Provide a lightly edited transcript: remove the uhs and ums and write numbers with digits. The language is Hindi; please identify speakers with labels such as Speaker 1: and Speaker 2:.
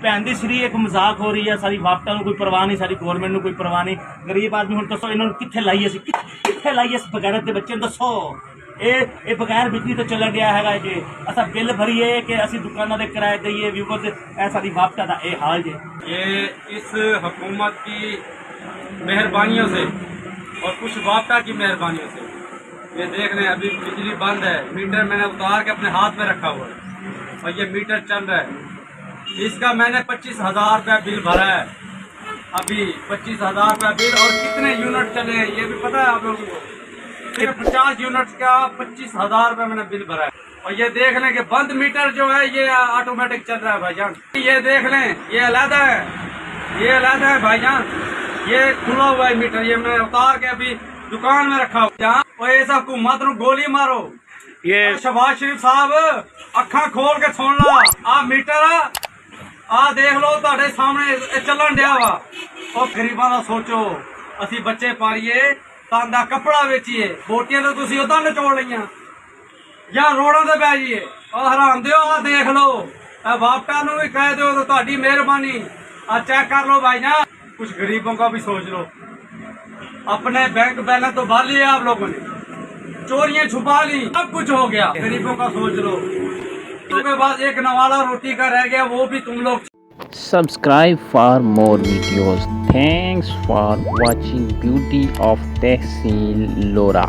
Speaker 1: ਭੈਣ ਦੀ ਸ੍ਰੀ ਇੱਕ ਮਜ਼ਾਕ ਹੋ ਰਹੀ ਹੈ, ਸਾਡੀ ਵਾਪਟਾਂ ਨੂੰ ਕੋਈ ਪਰਵਾਹ ਨਹੀਂ, ਸਾਡੀ ਗੌਰਮੈਂਟ ਨੂੰ ਕੋਈ ਪਰਵਾਹ ਨਹੀਂ। ਗਰੀਬ ਆਦਮੀ ਹੁਣ ਦੱਸੋ ਇਹਨਾਂ ਨੂੰ ਕਿੱਥੇ ਲਾਈਏ ਅਸੀਂ, ਕਿੱਥੇ ਲਾਈਏ ਇਸ ਬਗੈਰਤ ਦੇ ਬੱਚੇ ਨੂੰ ਦੱਸੋ। ਇਹ ਬਗੈਰ ਬਿਜਲੀ ਤੋਂ ਚੱਲਣ ਡਿਆ ਹੈਗਾ ਜੀ। ਅਸਾਂ ਬਿੱਲ ਭਰੀਏ ਕਿ ਅਸੀਂ ਦੁਕਾਨਾਂ ਦੇ ਕਿਰਾਏ ਦਈਏ व्यूवर ਇਹ ਸਾਡੀ वापटा का ये हाल जी।
Speaker 2: ये इस हुकूमत की मेहरबानियों से और कुछ वापटा की मेहरबानियों से ये देख रहे हैं अभी बिजली बंद है, मीटर मैंने उतार के अपने हाथ में रखा हुआ है और ये मीटर चल रहा है। इसका मैंने 25,000 रुपया बिल भरा है, अभी 25,000 रुपया बिल। और कितने यूनिट चले हैं ये भी पता है आप लोगों को, सिर्फ 50 यूनिट का 25,000 रुपया मैंने बिल भरा है। और ये देख लें कि बंद मीटर जो है ये ऑटोमेटिक चल रहा है भाईजान। ये देख लें ये अलग है, ये अलग है भाईजान, ये खुला हुआ है मीटर, ये मैं उतार के अभी दुकान में रखा हुआ। और ये सब हुकूमत नूं गोली मारो। ये शहबाज शरीफ साहब अखा खोल के सुन ला, आ मीटर आ देख लो तुहाडे सामने चलन दिया वा। और गरीबां दा सोचो, असी बच्चे पालिए, तांदा कपड़ा वेचीए, बोटियां तो तुसी उदां नचोड़ लईयां ਜਾਂ ਰੋਡਾਂ ਤੇ ਬਹਿ ਜਾਈਏ। ਉਹ ਹਰਾਮ ਦਿਓ ਆ ਦੇਖ ਲਓ, ਇਹ ਵਾਪਟਾ ਨੂੰ ਵੀ ਕਹਿ ਦਿਓ तो ਤੁਹਾਡੀ ਮਿਹਰਬਾਨੀ। ਆ ਚੈੱਕ कर लो भाई ना, कुछ गरीबों का भी सोच लो। अपने बैंक बैलेंस तो भर लिए आप लोगों ने, चोरियां छुपा ली, सब कुछ हो गया, गरीबों का सोच लो। उसके बाद एक नवाला रोटी का रह गया, वो भी तुम लोग।
Speaker 3: Subscribe for more videos. Thanks for watching Beauty of Tehsil Lora.